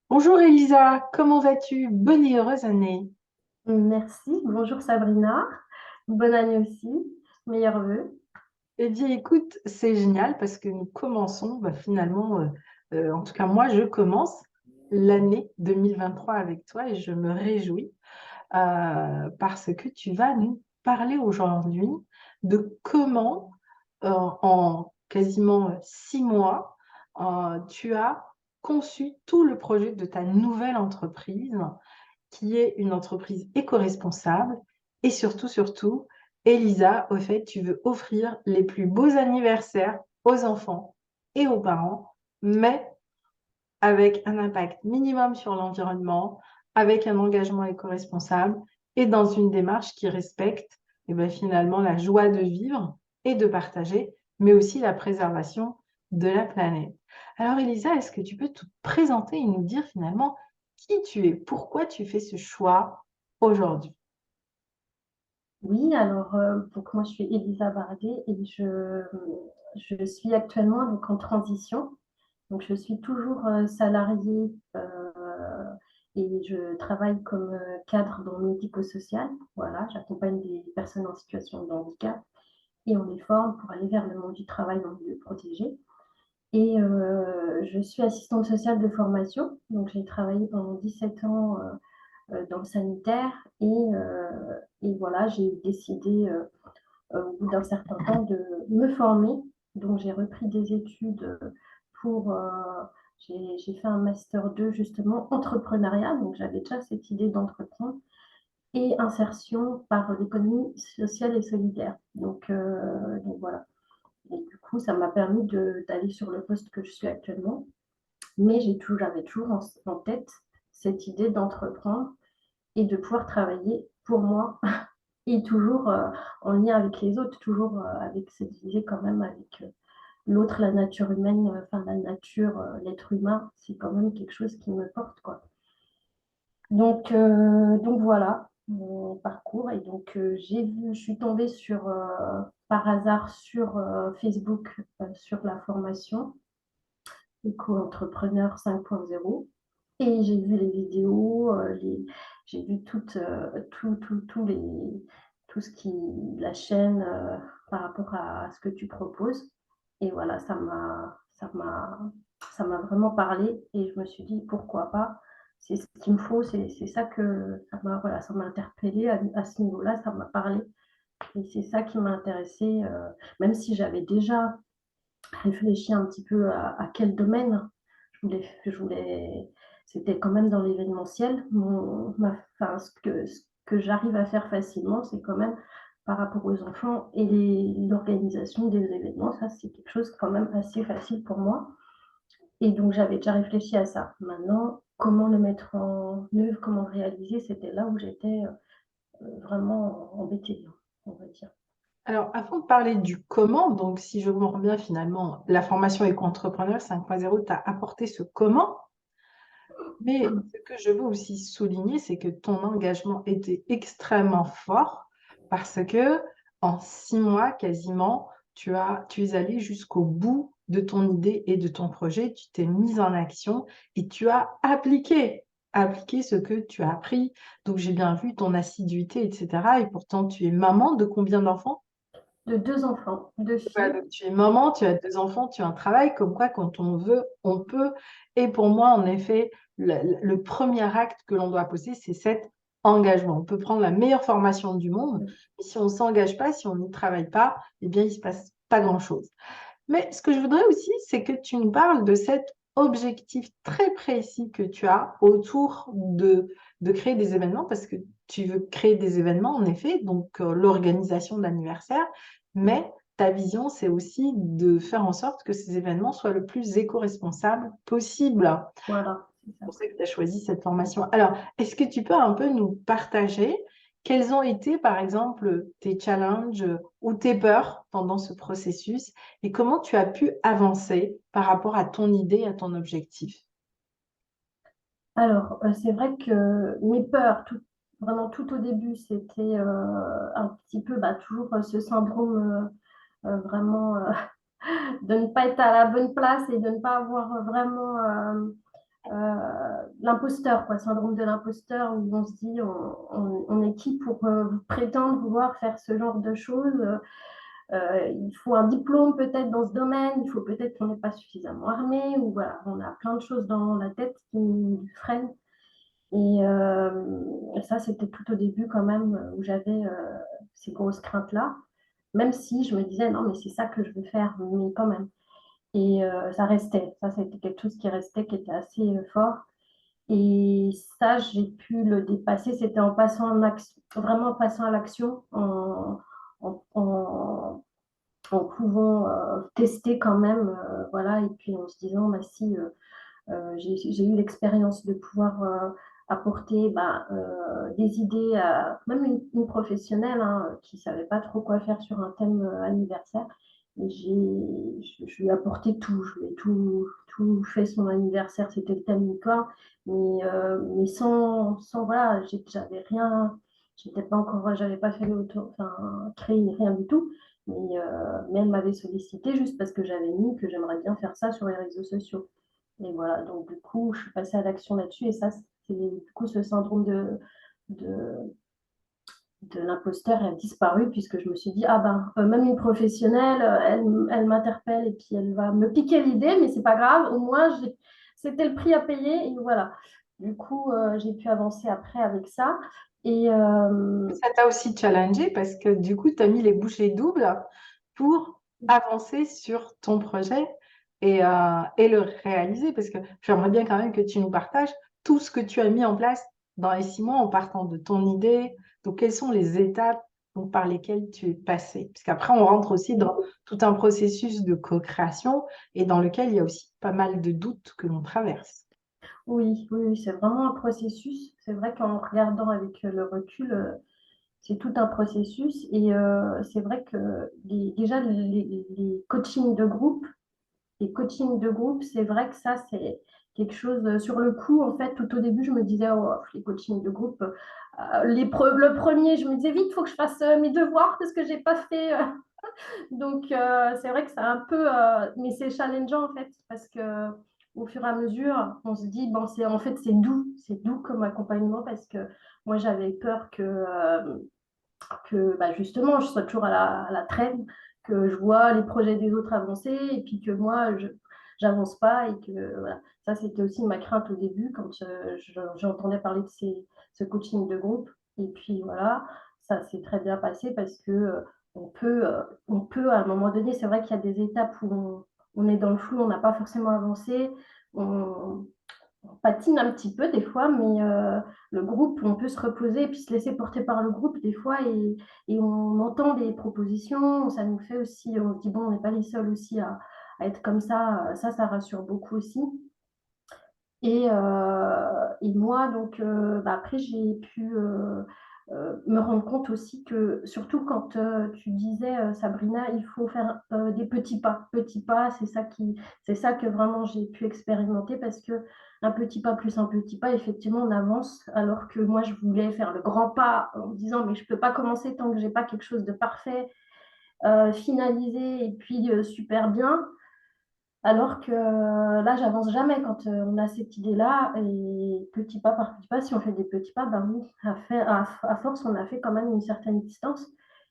Bonjour Elisa, comment vas-tu? Bonne et heureuse année. Merci. Bonjour Sabrina. Bonne année aussi. Meilleurs vœux. Eh bien écoute, c'est génial parce que nous commençons finalement, en tout cas moi je commence l'année 2023 avec toi et je me réjouis parce que tu vas nous parler aujourd'hui de comment en quasiment 6 mois tu as conçu tout le projet de ta nouvelle entreprise qui est une entreprise éco-responsable. Et surtout, Elisa, au fait, tu veux offrir les plus beaux anniversaires aux enfants et aux parents, mais avec un impact minimum sur l'environnement, avec un engagement éco-responsable et dans une démarche qui respecte finalement la joie de vivre et de partager, mais aussi la préservation de la planète. Alors Elisa, est-ce que tu peux te présenter et nous dire finalement qui tu es, pourquoi tu fais ce choix aujourd'hui? Oui, alors donc moi je suis Elisa Barguet et je suis actuellement donc en transition. Donc je suis toujours salariée et je travaille comme cadre dans le médico-social. Voilà, j'accompagne des personnes en situation de handicap et on les forme pour aller vers le monde du travail en milieu protégé. Et je suis assistante sociale de formation, donc j'ai travaillé pendant 17 ans dans le sanitaire et voilà, j'ai décidé au bout d'un certain temps de me former. Donc j'ai repris des études pour... j'ai fait un master 2 justement, entrepreneuriat, donc j'avais déjà cette idée d'entreprendre, et insertion par l'économie sociale et solidaire. Donc voilà. Et du coup, ça m'a permis d'aller sur le poste que je suis actuellement. Mais j'avais toujours en tête cette idée d'entreprendre et de pouvoir travailler pour moi et toujours en lien avec les autres, toujours avec cette idée quand même avec l'autre, la nature humaine, enfin la nature, l'être humain, c'est quand même quelque chose qui me porte, quoi. Donc voilà mon parcours. Et donc je suis tombée par hasard sur Facebook, sur la formation Éco-entrepreneur 5.0. Et j'ai vu les vidéos, j'ai vu tout ce qui, la chaîne par rapport à ce que tu proposes. Et voilà, ça m'a vraiment parlé et je me suis dit pourquoi pas. C'est ce qu'il me faut, c'est ça que voilà, ça m'a interpellée à ce niveau-là, ça m'a parlé. Et c'est ça qui m'a intéressée, même si j'avais déjà réfléchi un petit peu à quel domaine je voulais, c'était quand même dans l'événementiel. Enfin, ce que j'arrive à faire facilement, c'est quand même par rapport aux enfants et l'organisation des événements. Ça, c'est quelque chose quand même assez facile pour moi. Et donc, j'avais déjà réfléchi à ça. Maintenant, comment le mettre en œuvre, comment le réaliser, c'était là où j'étais vraiment embêtée, on va dire. Alors, avant de parler du comment, donc si je comprends bien, finalement, la formation éco-entrepreneur 5.0 t'a apporté ce comment, mais ce que je veux aussi souligner, c'est que ton engagement était extrêmement fort parce que en 6 mois quasiment, tu es allé jusqu'au bout de ton idée et de ton projet, tu t'es mise en action et tu as appliqué ce que tu as appris. Donc, j'ai bien vu ton assiduité, etc. Et pourtant, tu es maman de combien d'enfants? De deux enfants, deux Ouais, filles. donc tu es maman, tu as 2 enfants, tu as un travail, comme quoi quand on veut, on peut. Et pour moi, en effet, le premier acte que l'on doit poser, c'est cet engagement. On peut prendre la meilleure formation du monde, mais si on ne s'engage pas, si on n'y travaille pas, eh bien, il ne se passe pas grand-chose. Mais ce que je voudrais aussi, c'est que tu nous parles de cet objectif très précis que tu as autour de créer des événements, parce que tu veux créer des événements, en effet, donc l'organisation d'anniversaires, mais ta vision, c'est aussi de faire en sorte que ces événements soient le plus éco-responsables possible. Voilà, c'est C'est ça. pour ça que tu as choisi cette formation. Alors, est-ce que tu peux un peu nous partager quels ont été, par exemple, tes challenges ou tes peurs pendant ce processus et comment tu as pu avancer par rapport à ton idée, à ton objectif? Alors, c'est vrai que mes peurs, vraiment tout au début, c'était un petit peu toujours ce syndrome vraiment de ne pas être à la bonne place et de ne pas avoir vraiment l'imposteur, quoi, syndrome de l'imposteur, où on se dit on est qui pour prétendre vouloir faire ce genre de choses. Il faut un diplôme peut-être dans ce domaine, il faut peut-être qu'on n'est pas suffisamment armé, ou voilà, on a plein de choses dans la tête qui nous freinent. Et ça, c'était tout au début quand même où j'avais ces grosses craintes-là, même si je me disais non, mais c'est ça que je veux faire, mais quand même. Et ça restait, ça c'était quelque chose qui restait, qui était assez fort. Et ça, j'ai pu le dépasser, c'était en passant en action, vraiment en passant à l'action, en, en, en pouvant tester quand même, voilà, et puis en se disant, bah, si j'ai eu l'expérience de pouvoir apporter bah, des idées à même une professionnelle qui ne savait pas trop quoi faire sur un thème anniversaire. Et je lui ai apporté tout, je lui ai tout fait son anniversaire, c'était le thème licorne, mais sans voilà, j'avais rien, j'étais pas encore, j'avais pas fait enfin, créé rien du tout, mais elle m'avait sollicité juste parce que j'avais mis que j'aimerais bien faire ça sur les réseaux sociaux. Et voilà, donc du coup, je suis passée à l'action là-dessus. Et ça, c'est du coup ce syndrome de, de l'imposteur a disparu puisque je me suis dit, ah ben, même une professionnelle, elle m'interpelle et puis elle va me piquer l'idée, mais c'est pas grave, au moins, c'était le prix à payer. Et voilà. Du coup, j'ai pu avancer après avec ça. Et Ça t'a aussi challengé parce que du coup, tu as mis les bouchées doubles pour avancer sur ton projet et le réaliser. Parce que j'aimerais bien quand même que tu nous partages tout ce que tu as mis en place dans les 6 mois en partant de ton idée. Donc, quelles sont les étapes donc, par lesquelles tu es passé? Parce qu'après, on rentre aussi dans tout un processus de co-création et dans lequel il y a aussi pas mal de doutes que l'on traverse. oui, oui, oui, c'est vraiment un processus. C'est vrai qu'en regardant avec le recul, c'est tout un processus et c'est vrai que déjà les coachings de groupe, c'est vrai que ça, c'est quelque chose sur le coup, en fait, tout au début, je me disais, oh, les coachings de groupe, le premier, je me disais, vite, il faut que je fasse mes devoirs parce que je n'ai pas fait. Donc, c'est vrai que c'est un peu, mais c'est challengeant, en fait, parce que au fur et à mesure, on se dit, bon, en fait, c'est doux comme accompagnement parce que moi, j'avais peur que bah, justement, je sois toujours à la traîne, que je vois les projets des autres avancer et puis que moi, je n'avance pas. Et que voilà. Ça, c'était aussi ma crainte au début quand j'entendais parler de ce coaching de groupe. Et puis voilà, ça s'est très bien passé parce que on peut, à un moment donné, c'est vrai qu'il y a des étapes où on est dans le flou, on n'a pas forcément avancé, on, on patine un petit peu des fois, mais le groupe, on peut se reposer et puis se laisser porter par le groupe des fois et on entend des propositions, ça nous fait aussi, on se dit bon, on n'est pas les seuls aussi à être comme ça rassure beaucoup aussi. Et moi, donc, bah, après, j'ai pu me rendre compte aussi que, surtout quand tu disais, Sabrina, il faut faire des petits pas. Petits pas, c'est ça que vraiment j'ai pu expérimenter parce que un petit pas plus un petit pas, effectivement, on avance. Alors que moi, je voulais faire le grand pas en me disant, mais je ne peux pas commencer tant que j'ai pas quelque chose de parfait, finalisé et puis super bien. Alors que là, j'avance jamais quand on a cette idée-là. Et petit pas par petit pas, si on fait des petits pas, ben oui, à force, on a fait quand même une certaine distance.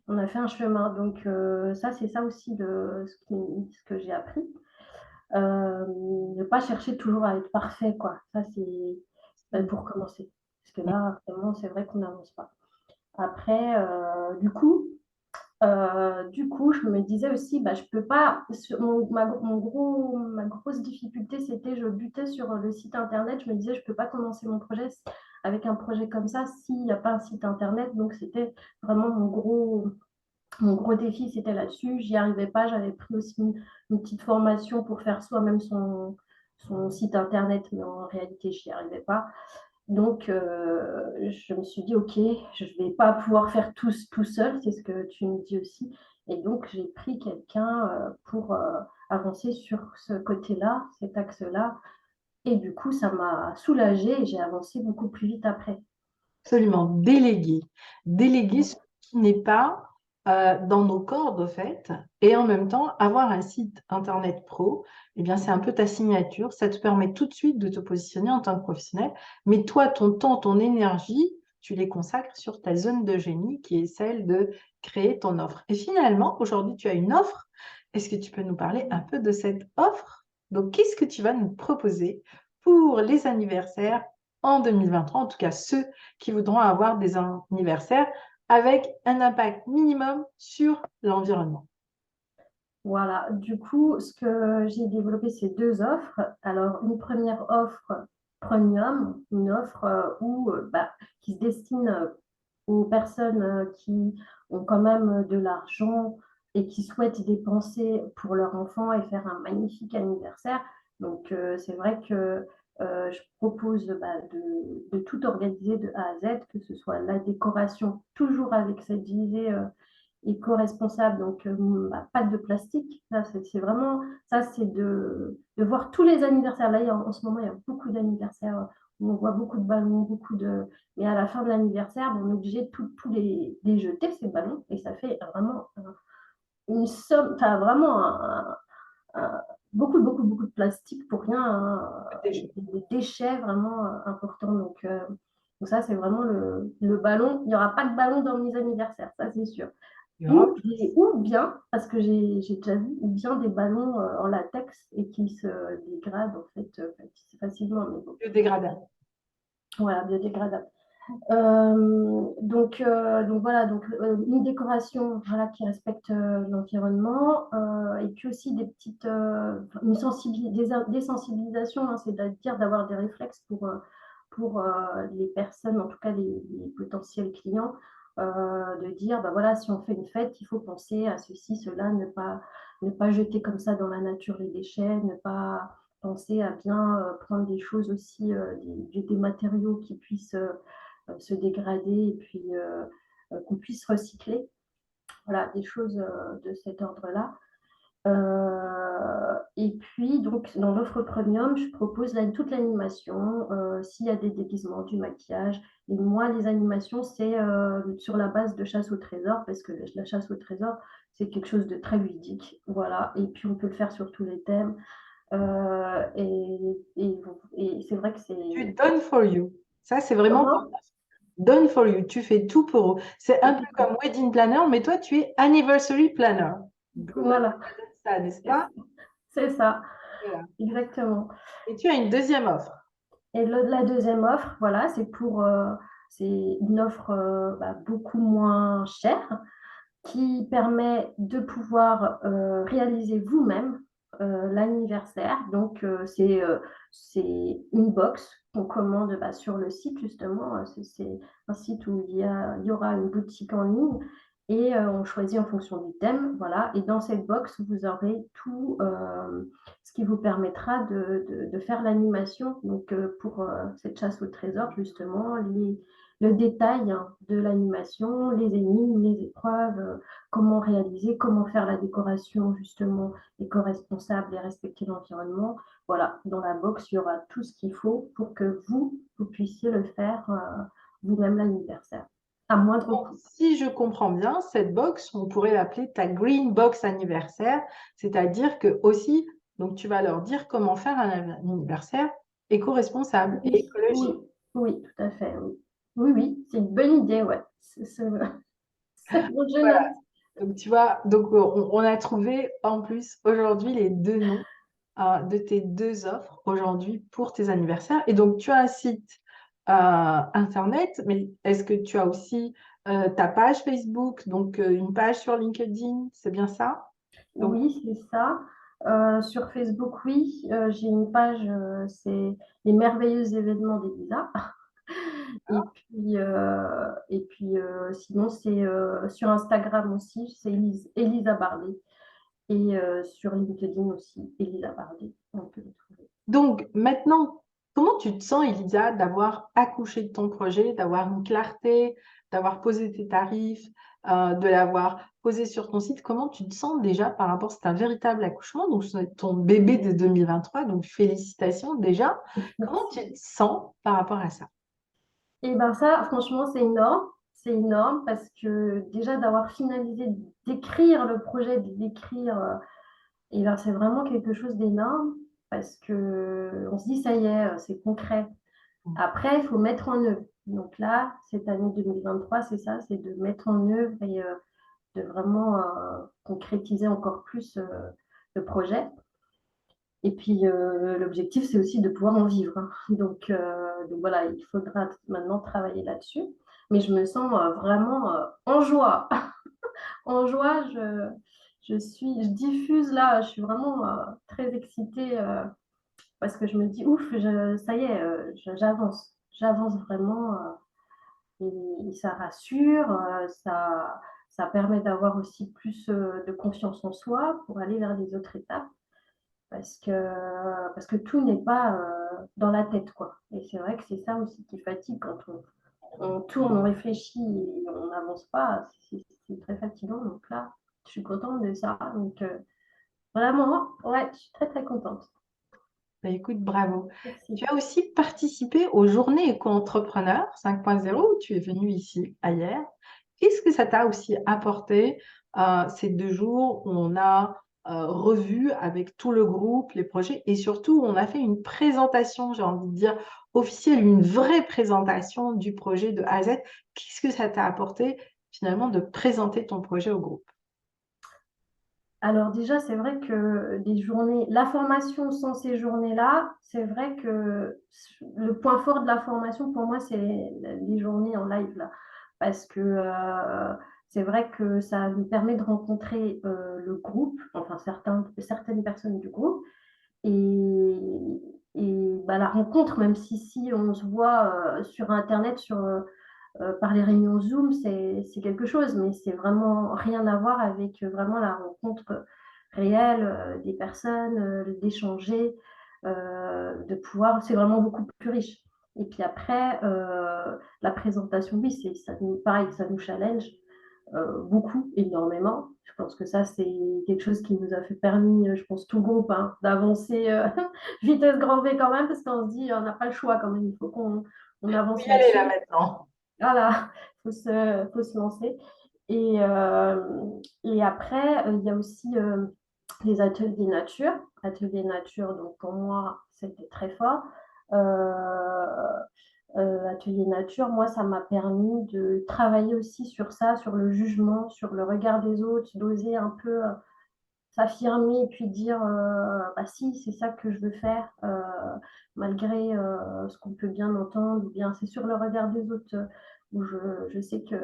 On a fait un chemin. Donc ça, c'est ça aussi ce que j'ai appris. Ne pas chercher toujours à être parfait, quoi. Ça, c'est pour commencer. Parce que là, vraiment, c'est vrai qu'on n'avance pas. Après, du coup, je me disais aussi, bah, je peux pas. Ma grosse difficulté, c'était je butais sur le site internet. Je me disais, je peux pas commencer mon projet avec un projet comme ça s'il n'y a pas un site internet. Donc, c'était vraiment mon gros défi, c'était là-dessus. J'y arrivais pas. J'avais pris aussi une petite formation pour faire soi-même son site internet, mais en réalité, j'y arrivais pas. Donc, je me suis dit, OK, je ne vais pas pouvoir faire tout seul, c'est ce que tu me dis aussi. Et donc, j'ai pris quelqu'un pour avancer sur ce côté-là, cet axe-là. Et du coup, ça m'a soulagée et j'ai avancé beaucoup plus vite après. Absolument, déléguer. Déléguer ce qui n'est pas, dans nos cordes, au fait, et en même temps, avoir un site Internet pro, eh bien, c'est un peu ta signature. Ça te permet tout de suite de te positionner en tant que professionnel. Mais toi, ton temps, ton énergie, tu les consacres sur ta zone de génie qui est celle de créer ton offre. Et finalement, aujourd'hui, tu as une offre. Est-ce que tu peux nous parler un peu de cette offre? Donc, qu'est-ce que tu vas nous proposer pour les anniversaires en 2023, en tout cas ceux qui voudront avoir des anniversaires avec un impact minimum sur l'environnement? Voilà, du coup, ce que j'ai développé, c'est deux offres. Alors, une première offre premium, une offre qui se destine aux personnes qui ont quand même de l'argent et qui souhaitent dépenser pour leur enfant et faire un magnifique anniversaire. Donc, c'est vrai que je propose de tout organiser de A à Z, que ce soit la décoration, toujours avec cette visée éco-responsable, donc pas de plastique. Là, c'est vraiment, ça, c'est de voir tous les anniversaires. Là, en ce moment, il y a beaucoup d'anniversaires où on voit beaucoup de ballons, beaucoup de... Mais à la fin de l'anniversaire, on est obligé de tous les jeter, ces ballons, et ça fait vraiment une somme, enfin vraiment un- beaucoup de plastique pour rien, hein, des déchets vraiment importants. Donc ça, c'est vraiment le ballon. Il n'y aura pas de ballon dans mes anniversaires, ça c'est sûr. Europe, Ou bien, parce que j'ai déjà vu, ou bien des ballons en latex et qui se dégradent en fait facilement. Mais bon, biodégradable. voilà, biodégradables. Donc voilà, une décoration voilà, qui respecte l'environnement et puis aussi des petites des sensibilisations, hein, c'est-à-dire d'avoir des réflexes pour les personnes, en tout cas les potentiels clients, de dire bah voilà, si on fait une fête, il faut penser à ceci, cela, ne pas jeter comme ça dans la nature les déchets, ne pas penser à bien prendre des choses aussi, des matériaux qui puissent se dégrader et puis qu'on puisse recycler. Voilà, des choses de cet ordre-là. Et puis, donc, dans l'offre premium, je propose toute l'animation, s'il y a des déguisements, du maquillage. Et moi, les animations, c'est sur la base de chasse au trésor, parce que la chasse au trésor, c'est quelque chose de très ludique. Voilà. Et puis, on peut le faire sur tous les thèmes. Et c'est vrai que c'est... Tu done for you. Ça, c'est vraiment Comment? done for you. Tu fais tout pour eux. C'est un peu comme wedding planner, mais toi, tu es anniversary planner. Donc, Voilà, ça donne ça, n'est-ce pas? c'est ça, Voilà. exactement. Et tu as une deuxième offre. Et la deuxième offre, voilà, c'est une offre beaucoup moins chère qui permet de pouvoir réaliser vous-même l'anniversaire. Donc, c'est une box qu'on commande sur le site, justement. C'est un site où il y aura une boutique en ligne et on choisit en fonction du thème. Voilà. Et dans cette box, vous aurez tout ce qui vous permettra de faire l'animation. Donc, pour cette chasse au trésor, justement, le détail hein, de l'animation, les énigmes, les épreuves, comment réaliser, comment faire la décoration justement éco-responsable et respecter l'environnement. Voilà, dans la box, il y aura tout ce qu'il faut pour que vous puissiez le faire vous-même l'anniversaire, à moindre Donc, coût. si je comprends bien, cette box, on pourrait l'appeler ta green box anniversaire, c'est-à-dire que aussi, donc tu vas leur dire comment faire un anniversaire éco-responsable et Oui, oui, écologique. oui, tout à fait, oui. Oui, oui, c'est une bonne idée, ouais. C'est bon, je Voilà. note. Donc, tu vois, donc on a trouvé en plus aujourd'hui les deux noms de tes deux offres aujourd'hui pour tes anniversaires. Et donc, tu as un site internet, mais est-ce que tu as aussi ta page Facebook, donc une page sur LinkedIn, c'est bien ça? Donc, Oui, c'est ça. Sur Facebook, oui, j'ai une page, c'est les merveilleux événements d'Elisa. Sinon, c'est sur Instagram aussi, c'est Elisa Bardet. Et sur LinkedIn aussi, Elisa Bardet. On peut le trouver. donc maintenant, comment tu te sens, Elisa, d'avoir accouché de ton projet, d'avoir une clarté, d'avoir posé tes tarifs, de l'avoir posé sur ton site? Comment tu te sens déjà par rapport, c'est un véritable accouchement, donc c'est ton bébé de 2023, donc félicitations déjà. Comment tu Merci. te sens par rapport à ça? Et ben ça, franchement, c'est énorme. c'est énorme parce que déjà d'avoir finalisé d'écrire le projet, de l'écrire, et ben, c'est vraiment quelque chose d'énorme parce que on se dit ça y est, c'est concret. Après, il faut mettre en œuvre. Donc là, cette année 2023, c'est ça, c'est de mettre en œuvre et de vraiment concrétiser encore plus le projet. Et puis, l'objectif, c'est aussi de pouvoir en vivre, hein. Donc voilà, il faudra maintenant travailler là-dessus. Mais je me sens vraiment en joie. En joie, je diffuse là, je suis vraiment très excitée parce que je me dis, ouf, ça y est, j'avance. J'avance vraiment et ça rassure, ça permet d'avoir aussi plus de confiance en soi pour aller vers les autres étapes parce que tout n'est pas dans la tête, quoi. Et c'est vrai que c'est ça aussi qui fatigue quand on tourne, on réfléchit et on n'avance pas. C'est très fatigant. Donc là, je suis contente de ça. Donc vraiment, ouais, je suis très très contente. Bah, écoute, bravo. Merci. Tu as aussi participé aux Journées éco-entrepreneurs 5.0 où tu es venu ici hier. Qu'est-ce que ça t'a aussi apporté ces 2 jours où on a revu avec tout le groupe les projets et surtout on a fait une présentation, j'ai envie de dire officielle, une vraie présentation du projet de A à Z. Qu'est-ce que ça t'a apporté finalement de présenter ton projet au groupe? Alors déjà, c'est vrai que des journées, la formation sans ces journées-là, c'est vrai que le point fort de la formation pour moi, c'est les journées en live là, parce que c'est vrai que ça nous permet de rencontrer le groupe, enfin certaines personnes du groupe, et, et bah, la rencontre, même si on se voit sur Internet, par les réunions Zoom, c'est quelque chose, mais c'est vraiment rien à voir avec vraiment la rencontre réelle des personnes, d'échanger, de pouvoir, c'est vraiment beaucoup plus riche. Et puis après, la présentation, oui, ça nous, pareil, ça nous challenge beaucoup, énormément. Je pense que ça, c'est quelque chose qui nous a fait permis, je pense, tout le groupe, hein, d'avancer vitesse grand V quand même, parce qu'on se dit, on n'a pas le choix quand même, il faut qu'on Faut avance y aller là là-dessus. maintenant. Voilà, faut se lancer. Et, et après, il y a aussi les ateliers nature. Ateliers nature, donc pour moi, c'était très fort. Euh, Atelier nature, moi, ça m'a permis de travailler aussi sur ça, sur le jugement, sur le regard des autres, d'oser un peu s'affirmer et puis dire bah si, c'est ça que je veux faire, malgré ce qu'on peut bien entendre, ou bien c'est sur le regard des autres où je sais que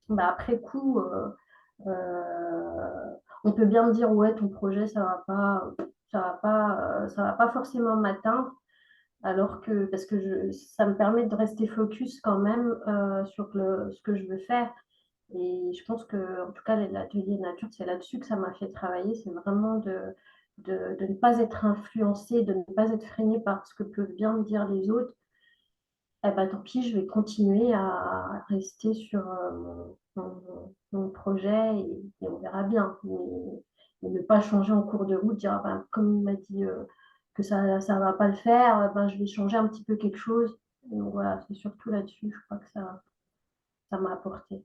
bah, après coup, on peut bien me dire ouais, ton projet, ça va pas forcément m'atteindre. Alors que, parce que ça me permet de rester focus quand même sur ce que je veux faire. Et je pense que, en tout cas, l'atelier nature, c'est là-dessus que ça m'a fait travailler. C'est vraiment de ne pas être influencé, de ne pas être freiné par ce que peuvent bien me dire les autres. Eh ben, tant pis, je vais continuer à rester sur mon projet et on verra bien. Mais ne pas changer en cours de route, dire, ah ben, comme il m'a dit que ça ne va pas le faire, ben, je vais changer un petit peu quelque chose. Donc voilà, c'est surtout là-dessus, je crois que ça m'a apporté.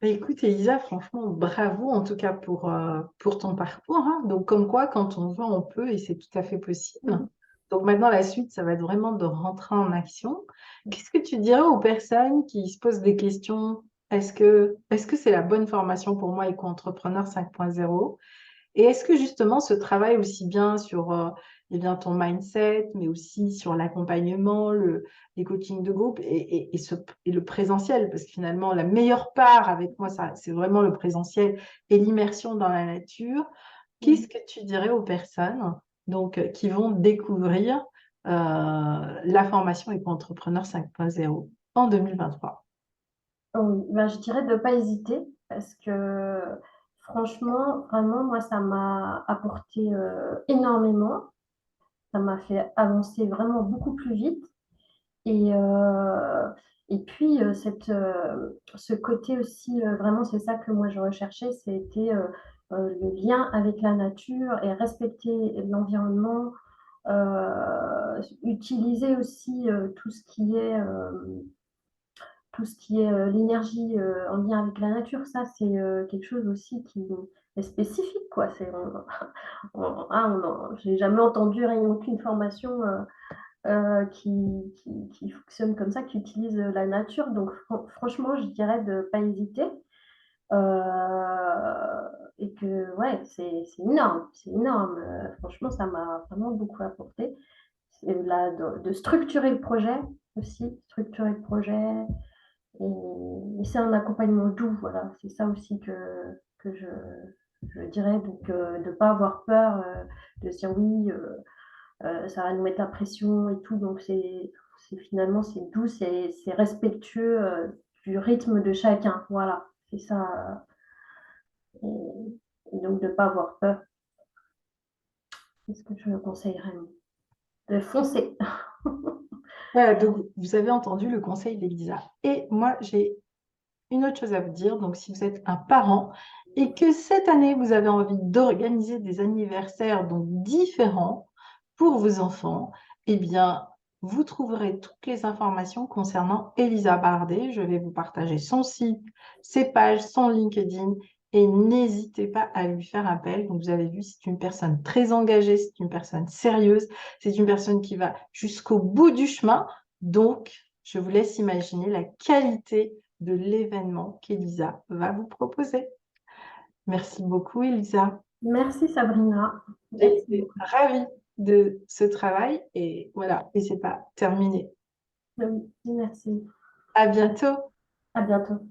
Bah, écoute, Elisa, franchement, bravo en tout cas pour ton parcours, hein. Donc, comme quoi, quand on veut, on peut et c'est tout à fait possible. Donc, maintenant, la suite, ça va être vraiment de rentrer en action. Qu'est-ce que tu dirais aux personnes qui se posent des questions? Est-ce que c'est la bonne formation pour moi, éco-entrepreneur 5.0? Et est-ce que justement ce travail aussi bien sur eh bien, ton mindset, mais aussi sur l'accompagnement, les coachings de groupe et le présentiel, parce que finalement la meilleure part avec moi, ça, c'est vraiment le présentiel et l'immersion dans la nature. Qu'est-ce que tu dirais aux personnes donc, qui vont découvrir la formation Éco-entrepreneur 5.0 en 2023? Oui, ben, je dirais de ne pas hésiter parce que franchement, vraiment, moi, ça m'a apporté énormément. Ça m'a fait avancer vraiment beaucoup plus vite. Et, et puis, ce côté aussi, vraiment, c'est ça que moi je recherchais, c'était le lien avec la nature et respecter l'environnement, utiliser aussi tout ce qui est tout ce qui est l'énergie en lien avec la nature, ça, c'est quelque chose aussi qui est spécifique, quoi. J'ai jamais entendu rien, aucune formation qui fonctionne comme ça, qui utilise la nature. Donc, franchement, je dirais de ne pas hésiter. Et que, ouais, c'est énorme, c'est énorme. Franchement, ça m'a vraiment beaucoup apporté. Là, de structurer le projet aussi, structurer le projet. Et c'est un accompagnement doux, voilà. C'est ça aussi que je dirais. Donc, de ne pas avoir peur de se dire oui, ça va nous mettre la pression et tout. Donc, finalement, c'est doux, c'est respectueux du rythme de chacun. Voilà, c'est ça. Et donc, de ne pas avoir peur. C'est ce que je conseillerais. De foncer. Voilà, donc vous avez entendu le conseil d'Elisa. Et moi, j'ai une autre chose à vous dire. Donc, si vous êtes un parent et que cette année, vous avez envie d'organiser des anniversaires donc différents pour vos enfants, eh bien, vous trouverez toutes les informations concernant Elisa Bardet. Je vais vous partager son site, ses pages, son LinkedIn. Et n'hésitez pas à lui faire appel. Donc, vous avez vu, c'est une personne très engagée, c'est une personne sérieuse, c'est une personne qui va jusqu'au bout du chemin. Donc, je vous laisse imaginer la qualité de l'événement qu'Elisa va vous proposer. Merci beaucoup, Elisa. Merci Sabrina. J'ai Merci été beaucoup. ravie de ce travail et voilà, et c'est pas terminé. Oui, merci. À bientôt. À bientôt.